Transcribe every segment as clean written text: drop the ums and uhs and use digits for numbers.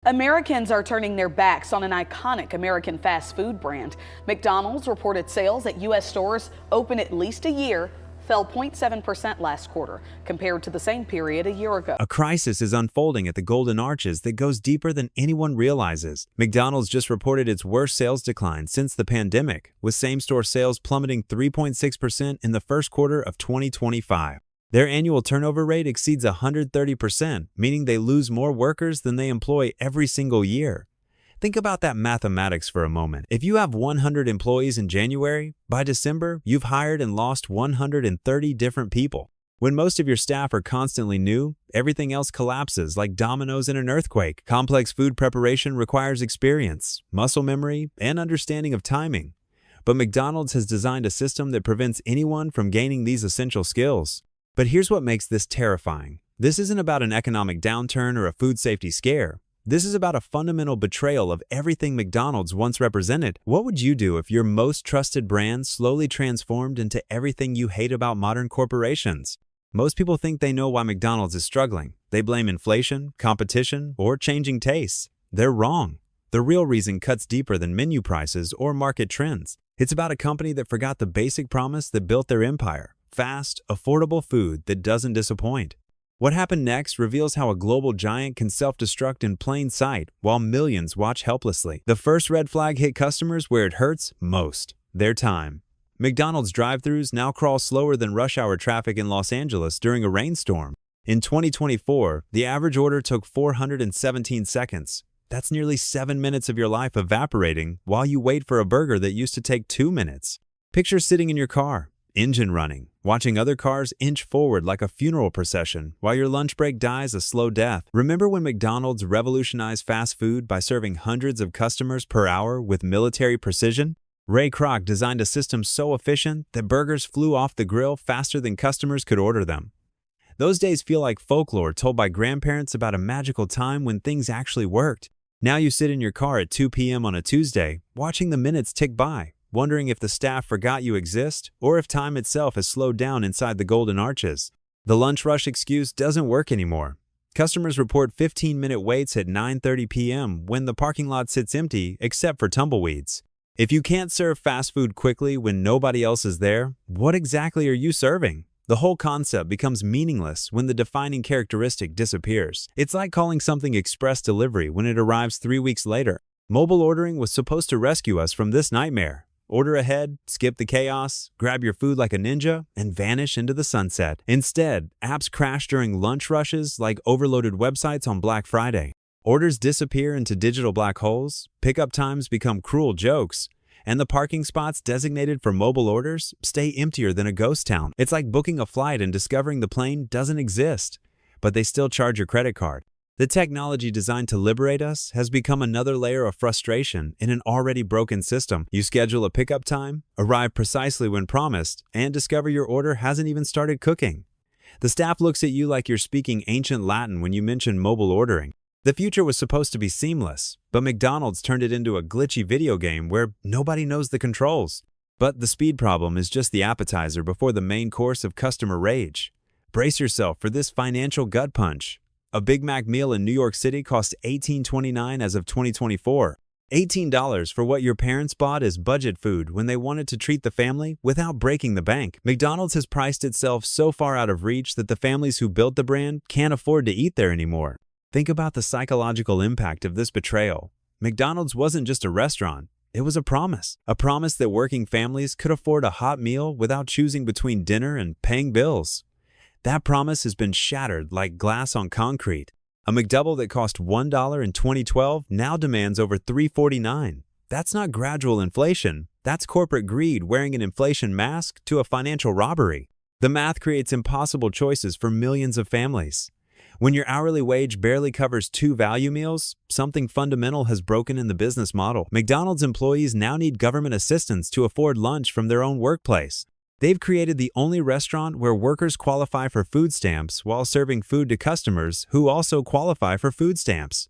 Americans are turning their backs on an iconic American fast food brand. McDonald's reported sales at U.S. stores open at least a year fell 0.7% last quarter compared to the same period a year ago. A crisis is unfolding at the Golden Arches that goes deeper than anyone realizes. McDonald's just reported its worst sales decline since the pandemic, with same-store sales plummeting 3.6% in the first quarter of 2025. Their annual turnover rate exceeds 130%, meaning they lose more workers than they employ every single year. Think about that mathematics for a moment. If you have 100 employees in January, by December, you've hired and lost 130 different people. When most of your staff are constantly new, everything else collapses like dominoes in an earthquake. Complex food preparation requires experience, muscle memory, and understanding of timing. But McDonald's has designed a system that prevents anyone from gaining these essential skills. But here's what makes this terrifying. This isn't about an economic downturn or a food safety scare. This is about a fundamental betrayal of everything McDonald's once represented. What would you do if your most trusted brand slowly transformed into everything you hate about modern corporations? Most people think they know why McDonald's is struggling. They blame inflation, competition, or changing tastes. They're wrong. The real reason cuts deeper than menu prices or market trends. It's about a company that forgot the basic promise that built their empire: fast, affordable food that doesn't disappoint. What happened next reveals how a global giant can self-destruct in plain sight while millions watch helplessly. The first red flag hit customers where it hurts most: their time. McDonald's drive-thrus now crawl slower than rush hour traffic in Los Angeles during a rainstorm. In 2024, the average order took 417 seconds. That's nearly 7 minutes of your life evaporating while you wait for a burger that used to take 2 minutes. Picture sitting in your car, engine running, watching other cars inch forward like a funeral procession while your lunch break dies a slow death. Remember when McDonald's revolutionized fast food by serving hundreds of customers per hour with military precision? Ray Kroc designed a system so efficient that burgers flew off the grill faster than customers could order them. Those days feel like folklore told by grandparents about a magical time when things actually worked. Now you sit in your car at 2 p.m. on a Tuesday, watching the minutes tick by, wondering if the staff forgot you exist or if time itself has slowed down inside the Golden Arches. The lunch rush excuse doesn't work anymore. Customers report 15-minute waits at 9:30 p.m. when the parking lot sits empty except for tumbleweeds. If you can't serve fast food quickly when nobody else is there, what exactly are you serving? The whole concept becomes meaningless when the defining characteristic disappears. It's like calling something express delivery when it arrives 3 weeks later. Mobile ordering was supposed to rescue us from this nightmare. Order ahead, skip the chaos, grab your food like a ninja, and vanish into the sunset. Instead, apps crash during lunch rushes like overloaded websites on Black Friday. Orders disappear into digital black holes, pickup times become cruel jokes, and the parking spots designated for mobile orders stay emptier than a ghost town. It's like booking a flight and discovering the plane doesn't exist, but they still charge your credit card. The technology designed to liberate us has become another layer of frustration in an already broken system. You schedule a pickup time, arrive precisely when promised, and discover your order hasn't even started cooking. The staff looks at you like you're speaking ancient Latin when you mention mobile ordering. The future was supposed to be seamless, but McDonald's turned it into a glitchy video game where nobody knows the controls. But the speed problem is just the appetizer before the main course of customer rage. Brace yourself for this financial gut punch. A Big Mac meal in New York City costs $18.29 as of 2024. $18 for what your parents bought as budget food when they wanted to treat the family without breaking the bank. McDonald's has priced itself so far out of reach that the families who built the brand can't afford to eat there anymore. Think about the psychological impact of this betrayal. McDonald's wasn't just a restaurant, it was a promise. A promise that working families could afford a hot meal without choosing between dinner and paying bills. That promise has been shattered like glass on concrete. A McDouble that cost $1 in 2012 now demands over $3.49. That's not gradual inflation. That's corporate greed wearing an inflation mask to a financial robbery. The math creates impossible choices for millions of families. When your hourly wage barely covers 2 value meals, something fundamental has broken in the business model. McDonald's employees now need government assistance to afford lunch from their own workplace. They've created the only restaurant where workers qualify for food stamps while serving food to customers who also qualify for food stamps.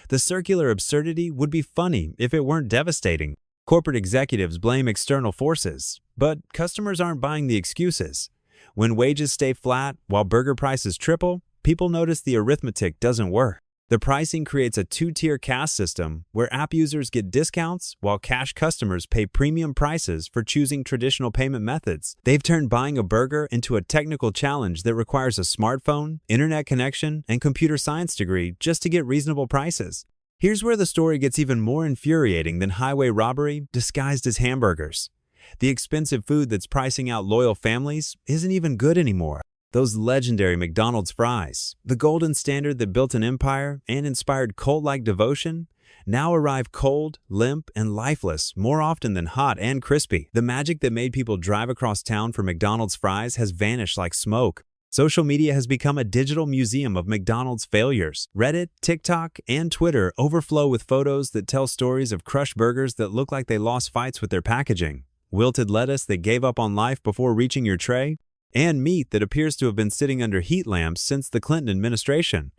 The circular absurdity would be funny if it weren't devastating. Corporate executives blame external forces, but customers aren't buying the excuses. When wages stay flat while burger prices triple, people notice the arithmetic doesn't work. The pricing creates a two-tier caste system where app users get discounts while cash customers pay premium prices for choosing traditional payment methods. They've turned buying a burger into a technical challenge that requires a smartphone, internet connection, and computer science degree just to get reasonable prices. Here's where the story gets even more infuriating than highway robbery disguised as hamburgers. The expensive food that's pricing out loyal families isn't even good anymore. Those legendary McDonald's fries, the golden standard that built an empire and inspired cult-like devotion, now arrive cold, limp, and lifeless more often than hot and crispy. The magic that made people drive across town for McDonald's fries has vanished like smoke. Social media has become a digital museum of McDonald's failures. Reddit, TikTok, and Twitter overflow with photos that tell stories of crushed burgers that look like they lost fights with their packaging, wilted lettuce that gave up on life before reaching your tray, and meat that appears to have been sitting under heat lamps since the Clinton administration.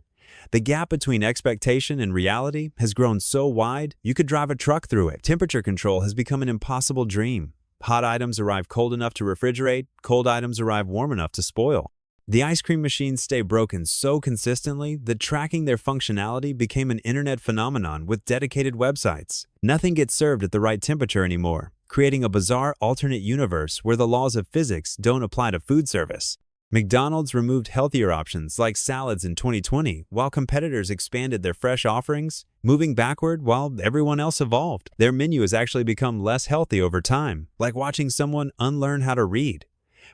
The gap between expectation and reality has grown so wide, you could drive a truck through it. Temperature control has become an impossible dream. Hot items arrive cold enough to refrigerate, cold items arrive warm enough to spoil. The ice cream machines stay broken so consistently that tracking their functionality became an internet phenomenon with dedicated websites. Nothing gets served at the right temperature anymore, creating a bizarre alternate universe where the laws of physics don't apply to food service. McDonald's removed healthier options like salads in 2020, while competitors expanded their fresh offerings, moving backward while everyone else evolved. Their menu has actually become less healthy over time, like watching someone unlearn how to read.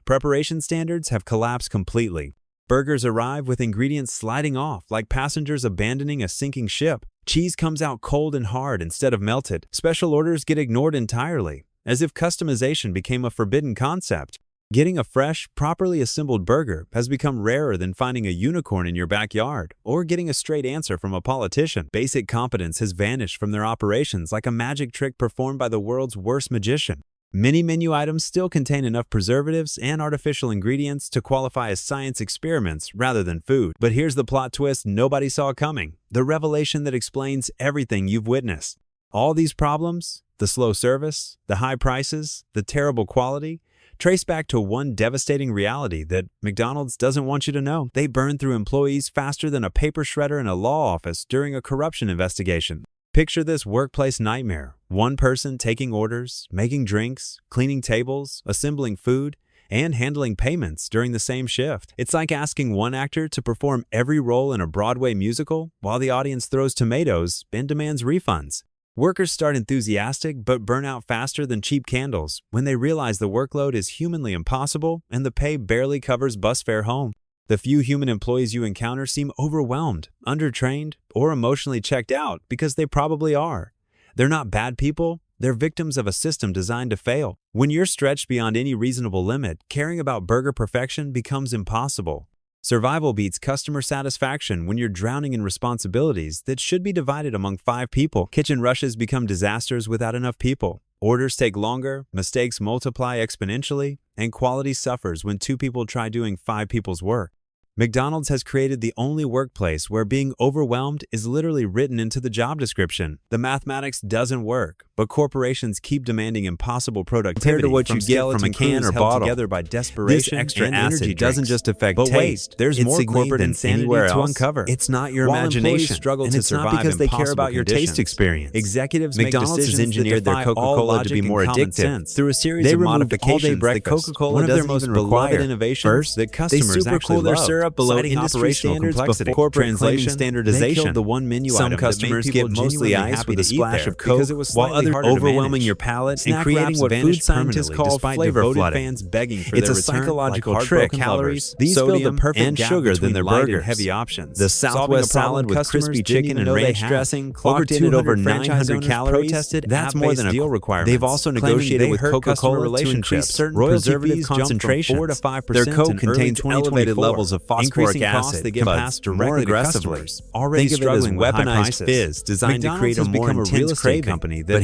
Preparation standards have collapsed completely. Burgers arrive with ingredients sliding off like passengers abandoning a sinking ship. Cheese comes out cold and hard instead of melted. Special orders get ignored entirely, as if customization became a forbidden concept. Getting a fresh, properly assembled burger has become rarer than finding a unicorn in your backyard or getting a straight answer from a politician. Basic competence has vanished from their operations like a magic trick performed by the world's worst magician. Many menu items still contain enough preservatives and artificial ingredients to qualify as science experiments rather than food. But here's the plot twist nobody saw coming, the revelation that explains everything you've witnessed. All these problems, the slow service, the high prices, the terrible quality, trace back to one devastating reality that McDonald's doesn't want you to know. They burn through employees faster than a paper shredder in a law office during a corruption investigation. Picture this workplace nightmare. One person taking orders, making drinks, cleaning tables, assembling food, and handling payments during the same shift. It's like asking one actor to perform every role in a Broadway musical while the audience throws tomatoes and demands refunds. Workers start enthusiastic but burn out faster than cheap candles when they realize the workload is humanly impossible and the pay barely covers bus fare home. The few human employees you encounter seem overwhelmed, undertrained, or emotionally checked out because they probably are. They're not bad people, they're victims of a system designed to fail. When you're stretched beyond any reasonable limit, caring about burger perfection becomes impossible. Survival beats customer satisfaction when you're drowning in responsibilities that should be divided among 5 people. Kitchen rushes become disasters without enough people. Orders take longer, mistakes multiply exponentially, and quality suffers when 2 people try doing 5 people's work. McDonald's has created the only workplace where being overwhelmed is literally written into the job description. The mathematics doesn't work, but corporations keep demanding impossible productivity compared to what you get from a can or bottle. Together by desperation. This extra and acid energy doesn't drinks. just affect But taste. wait, there's It's more significant corporate than insanity anywhere to else. uncover. It's not your While imagination. employees struggle And to it's not survive because they care impossible about your taste conditions. experience. Executives McDonald's make has decisions engineered that their defy all Coca-Cola to logic be and more common addictive sense. through a series They of removed modifications all-day that breakfast, Coca-Cola one of their doesn't most even beloved require. innovations First, that they customers super actually cool their loved. syrup below Citing industry operational standards complexity. before corporate Translation, claiming standardization. They killed the one menu Some item customers that made get people mostly genuinely ice happy with a to eat splash there of Coke, because it was while slightly others harder to overwhelming manage. your palate and Snack creating wraps what food vanished scientists permanently call despite flavor devoted flooding. fans begging for It's their a return, psychological like trick. heartbroken Calories, lovers. these fill the Sodium perfect and gap sugar between than their light and burgers. heavy options. The Solving Southwest a problem salad with customers crispy didn't chicken even and know they ranch had. dressing Over clocked in at over 200 900 calories. protested That's more than a deal requirements. They've also claiming negotiated they with hurt Coca-Cola customer to increase relationships. certain Royalty preservative fees jumped from concentrations. 4 to 5% Their Coke in contains early elevated 2024, levels of phosphoric increasing costs acid that get passed buzzed more directly to aggressively. customers, already Think of it as struggling with high weaponized prices. fizz designed to McDonald's create a has more become a real intense estate craving. company that But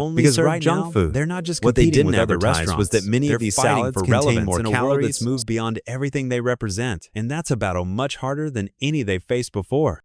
only because serve right junk now, food. they're not just What they competing didn't with other advertise restaurants. was that many They're of these fighting salads for contain relevance more in a calories world that's moved beyond everything they represent. And that's a battle much harder than any they've faced before.